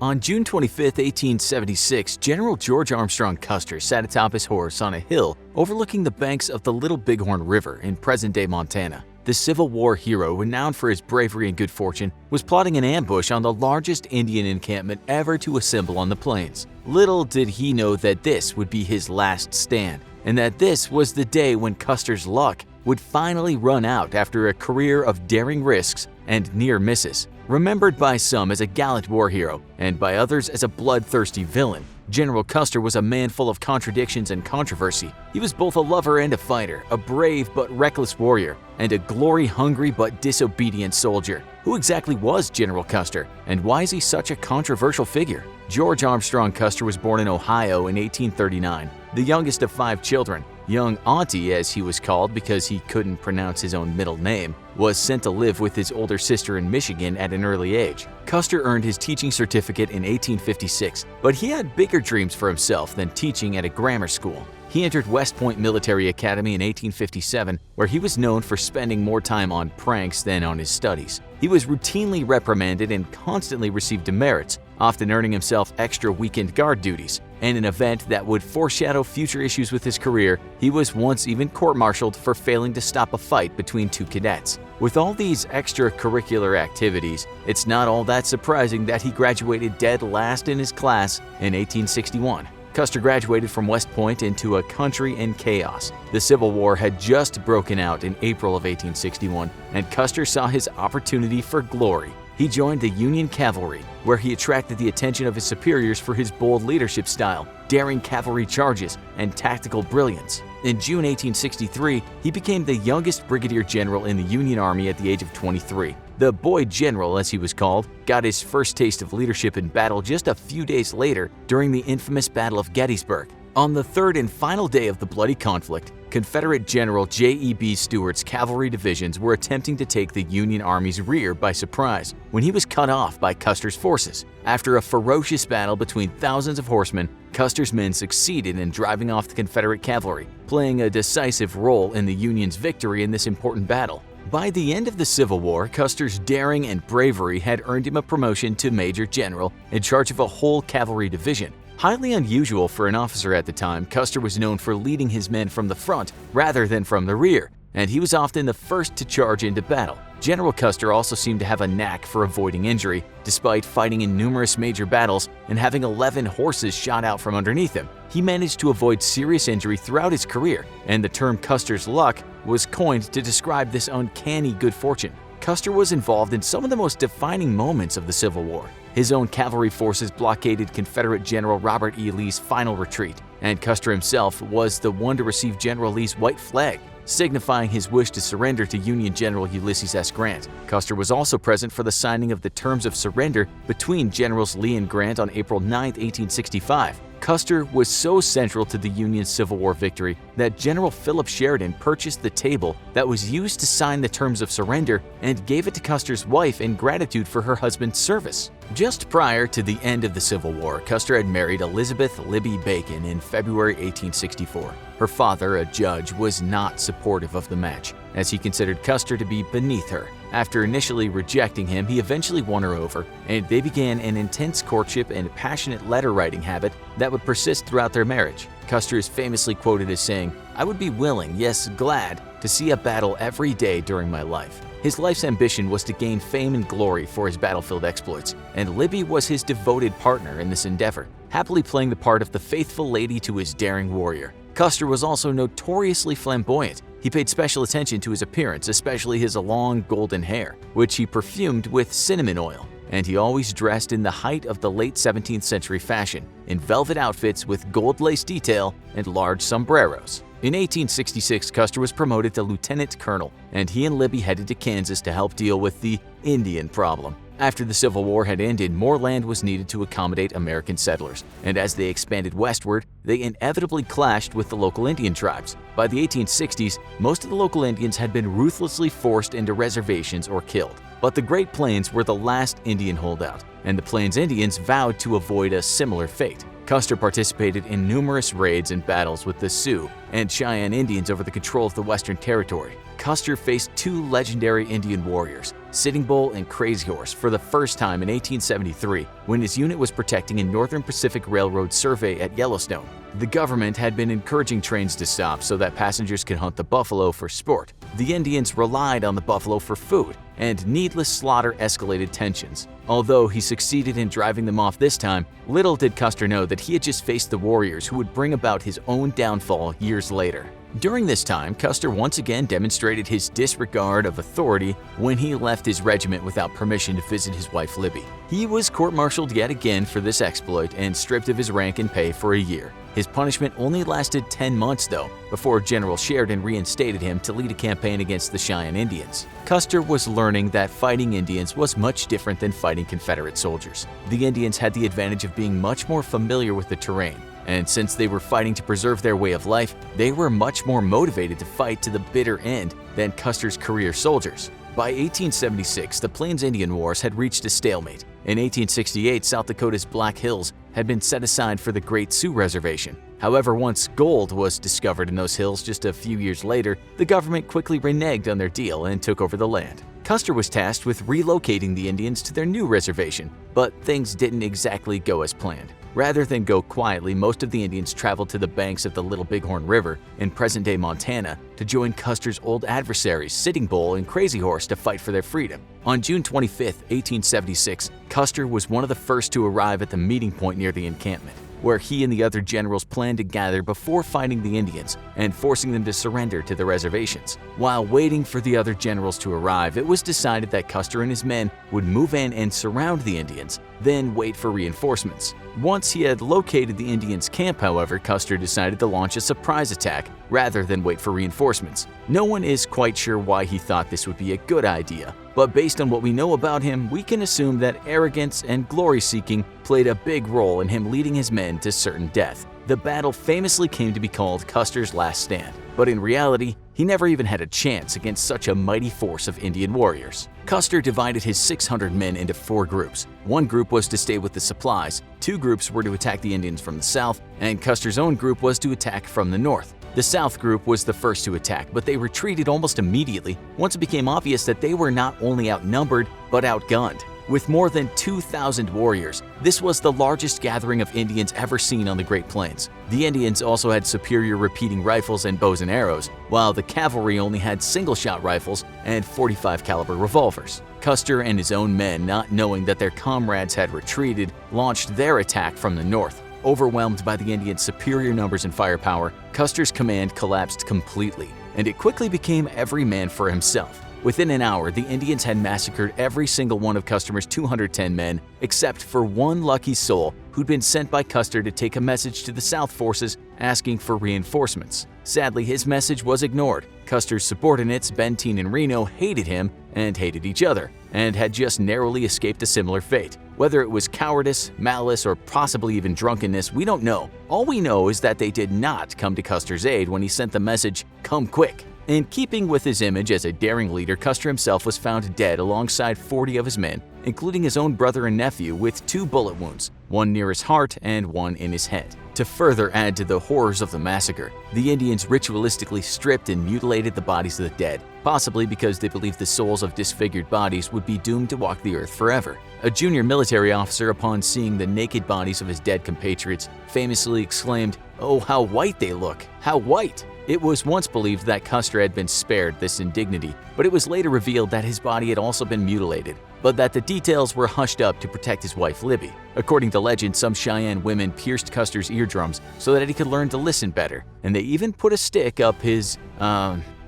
On June 25, 1876, General George Armstrong Custer sat atop his horse on a hill overlooking the banks of the Little Bighorn River in present-day Montana. The Civil War hero, renowned for his bravery and good fortune, was plotting an ambush on the largest Indian encampment ever to assemble on the plains. Little did he know that this would be his last stand, and that this was the day when Custer's luck would finally run out after a career of daring risks and near misses. Remembered by some as a gallant war hero and by others as a bloodthirsty villain, General Custer was a man full of contradictions and controversy. He was both a lover and a fighter, a brave but reckless warrior, and a glory-hungry but disobedient soldier. Who exactly was General Custer, and why is he such a controversial figure? George Armstrong Custer was born in Ohio in 1839, the youngest of 5 children. Young Auntie, as he was called because he couldn't pronounce his own middle name, was sent to live with his older sister in Michigan at an early age. Custer earned his teaching certificate in 1856, but he had bigger dreams for himself than teaching at a grammar school. He entered West Point Military Academy in 1857, where he was known for spending more time on pranks than on his studies. He was routinely reprimanded and constantly received demerits, often earning himself extra weekend guard duties. In an event that would foreshadow future issues with his career, he was once even court-martialed for failing to stop a fight between 2 cadets. With all these extracurricular activities, it's not all that surprising that he graduated dead last in his class in 1861. Custer graduated from West Point into a country in chaos. The Civil War had just broken out in April of 1861, and Custer saw his opportunity for glory. He joined the Union Cavalry, where he attracted the attention of his superiors for his bold leadership style, daring cavalry charges, and tactical brilliance. In June 1863, he became the youngest brigadier general in the Union Army at the age of 23. The boy general, as he was called, got his first taste of leadership in battle just a few days later during the infamous Battle of Gettysburg. On the third and final day of the bloody conflict, Confederate General J.E.B. Stuart's cavalry divisions were attempting to take the Union Army's rear by surprise when he was cut off by Custer's forces. After a ferocious battle between thousands of horsemen, Custer's men succeeded in driving off the Confederate cavalry, playing a decisive role in the Union's victory in this important battle. By the end of the Civil War, Custer's daring and bravery had earned him a promotion to Major General in charge of a whole cavalry division. Highly unusual for an officer at the time, Custer was known for leading his men from the front rather than from the rear, and he was often the first to charge into battle. General Custer also seemed to have a knack for avoiding injury, despite fighting in numerous major battles and having 11 horses shot out from underneath him. He managed to avoid serious injury throughout his career, and the term Custer's luck was coined to describe this uncanny good fortune. Custer was involved in some of the most defining moments of the Civil War. His own cavalry forces blockaded Confederate General Robert E. Lee's final retreat, and Custer himself was the one to receive General Lee's white flag, signifying his wish to surrender to Union General Ulysses S. Grant. Custer was also present for the signing of the terms of surrender between Generals Lee and Grant on April 9, 1865. Custer was so central to the Union's Civil War victory that General Philip Sheridan purchased the table that was used to sign the terms of surrender and gave it to Custer's wife in gratitude for her husband's service. Just prior to the end of the Civil War, Custer had married Elizabeth Libby Bacon in February 1864. Her father, a judge, was not supportive of the match, as he considered Custer to be beneath her. After initially rejecting him, he eventually won her over, and they began an intense courtship and passionate letter-writing habit that would persist throughout their marriage. Custer is famously quoted as saying, "I would be willing, yes, glad, to see a battle every day during my life." His life's ambition was to gain fame and glory for his battlefield exploits, and Libby was his devoted partner in this endeavor, happily playing the part of the faithful lady to his daring warrior. Custer was also notoriously flamboyant. He paid special attention to his appearance, especially his long golden hair, which he perfumed with cinnamon oil. And he always dressed in the height of the late 17th century fashion, in velvet outfits with gold lace detail and large sombreros. In 1866, Custer was promoted to lieutenant colonel, and he and Libby headed to Kansas to help deal with the Indian problem. After the Civil War had ended, more land was needed to accommodate American settlers, and as they expanded westward, they inevitably clashed with the local Indian tribes. By the 1860s, most of the local Indians had been ruthlessly forced into reservations or killed. But the Great Plains were the last Indian holdout, and the Plains Indians vowed to avoid a similar fate. Custer participated in numerous raids and battles with the Sioux and Cheyenne Indians over the control of the Western Territory. Custer faced 2 legendary Indian warriors, Sitting Bull, and Crazy Horse for the first time in 1873 when his unit was protecting a Northern Pacific Railroad survey at Yellowstone. The government had been encouraging trains to stop so that passengers could hunt the buffalo for sport. The Indians relied on the buffalo for food, and needless slaughter escalated tensions. Although he succeeded in driving them off this time, little did Custer know that he had just faced the warriors who would bring about his own downfall years later. During this time, Custer once again demonstrated his disregard of authority when he left his regiment without permission to visit his wife Libby. He was court-martialed yet again for this exploit and stripped of his rank and pay for a year. His punishment only lasted 10 months though, before General Sheridan reinstated him to lead a campaign against the Cheyenne Indians. Custer was learning that fighting Indians was much different than fighting Confederate soldiers. The Indians had the advantage of being much more familiar with the terrain, and since they were fighting to preserve their way of life, they were much more motivated to fight to the bitter end than Custer's career soldiers. By 1876, the Plains Indian Wars had reached a stalemate. In 1868, South Dakota's Black Hills had been set aside for the Great Sioux Reservation. However, once gold was discovered in those hills just a few years later, the government quickly reneged on their deal and took over the land. Custer was tasked with relocating the Indians to their new reservation, but things didn't exactly go as planned. Rather than go quietly, most of the Indians traveled to the banks of the Little Bighorn River in present-day Montana to join Custer's old adversaries Sitting Bull and Crazy Horse to fight for their freedom. On June 25, 1876, Custer was one of the first to arrive at the meeting point near the encampment, where he and the other generals planned to gather before fighting the Indians and forcing them to surrender to the reservations. While waiting for the other generals to arrive, it was decided that Custer and his men would move in and surround the Indians, then wait for reinforcements. Once he had located the Indians' camp, however, Custer decided to launch a surprise attack rather than wait for reinforcements. No one is quite sure why he thought this would be a good idea, but based on what we know about him, we can assume that arrogance and glory-seeking played a big role in him leading his men to certain death. The battle famously came to be called Custer's Last Stand, but in reality, he never even had a chance against such a mighty force of Indian warriors. Custer divided his 600 men into 4 groups. One group was to stay with the supplies, 2 groups were to attack the Indians from the south, and Custer's own group was to attack from the north. The South group was the first to attack, but they retreated almost immediately once it became obvious that they were not only outnumbered, but outgunned. With more than 2,000 warriors, this was the largest gathering of Indians ever seen on the Great Plains. The Indians also had superior repeating rifles and bows and arrows, while the cavalry only had single-shot rifles and .45 caliber revolvers. Custer and his own men, not knowing that their comrades had retreated, launched their attack from the north. Overwhelmed by the Indians' superior numbers and firepower, Custer's command collapsed completely, and it quickly became every man for himself. Within an hour, the Indians had massacred every single one of Custer's 210 men, except for one lucky soul who'd been sent by Custer to take a message to the South forces asking for reinforcements. Sadly, his message was ignored. Custer's subordinates, Benteen and Reno, hated him and hated each other, and had just narrowly escaped a similar fate. Whether it was cowardice, malice, or possibly even drunkenness, we don't know. All we know is that they did not come to Custer's aid when he sent the message, "Come quick." In keeping with his image as a daring leader, Custer himself was found dead alongside 40 of his men, including his own brother and nephew with 2 bullet wounds, one near his heart and one in his head. To further add to the horrors of the massacre, the Indians ritualistically stripped and mutilated the bodies of the dead, possibly because they believed the souls of disfigured bodies would be doomed to walk the earth forever. A junior military officer, upon seeing the naked bodies of his dead compatriots, famously exclaimed, "Oh, how white they look! How white!" It was once believed that Custer had been spared this indignity, but it was later revealed that his body had also been mutilated, but that the details were hushed up to protect his wife Libby. According to legend, some Cheyenne women pierced Custer's eardrums so that he could learn to listen better, and they even put a stick up his,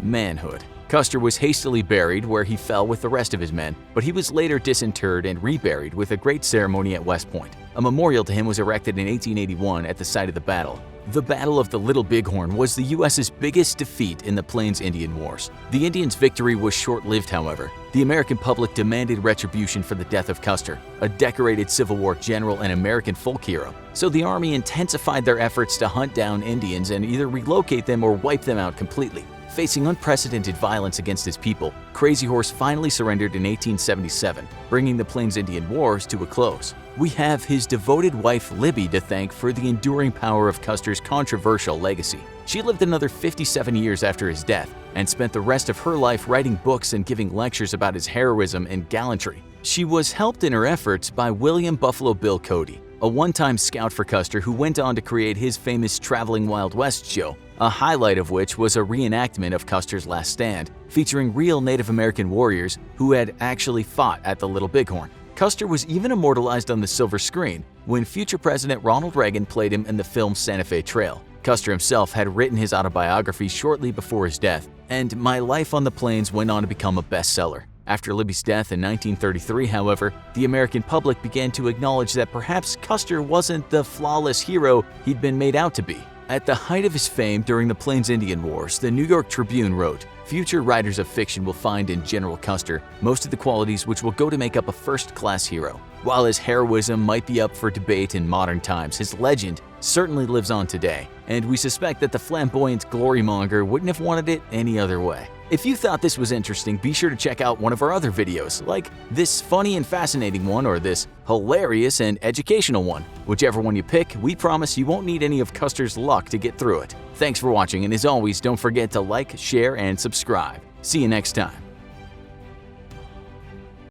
manhood. Custer was hastily buried where he fell with the rest of his men, but he was later disinterred and reburied with a great ceremony at West Point. A memorial to him was erected in 1881 at the site of the battle. The Battle of the Little Bighorn was the U.S.'s biggest defeat in the Plains Indian Wars. The Indians' victory was short-lived, however. The American public demanded retribution for the death of Custer, a decorated Civil War general and American folk hero. So the Army intensified their efforts to hunt down Indians and either relocate them or wipe them out completely. Facing unprecedented violence against his people, Crazy Horse finally surrendered in 1877, bringing the Plains Indian Wars to a close. We have his devoted wife Libby to thank for the enduring power of Custer's controversial legacy. She lived another 57 years after his death and spent the rest of her life writing books and giving lectures about his heroism and gallantry. She was helped in her efforts by William Buffalo Bill Cody, a one-time scout for Custer who went on to create his famous Traveling Wild West show, a highlight of which was a reenactment of Custer's last stand, featuring real Native American warriors who had actually fought at the Little Bighorn. Custer was even immortalized on the silver screen when future President Ronald Reagan played him in the film Santa Fe Trail. Custer himself had written his autobiography shortly before his death, and My Life on the Plains went on to become a bestseller. After Libby's death in 1933, however, the American public began to acknowledge that perhaps Custer wasn't the flawless hero he'd been made out to be. At the height of his fame during the Plains Indian Wars, the New York Tribune wrote, "Future writers of fiction will find in General Custer most of the qualities which will go to make up a first-class hero. While his heroism might be up for debate in modern times, his legend certainly lives on today, and we suspect that the flamboyant glorymonger wouldn't have wanted it any other way." If you thought this was interesting, be sure to check out one of our other videos, like this funny and fascinating one or this hilarious and educational one. Whichever one you pick, we promise you won't need any of Custer's luck to get through it. Thanks for watching, and as always, don't forget to like, share, and subscribe. See you next time.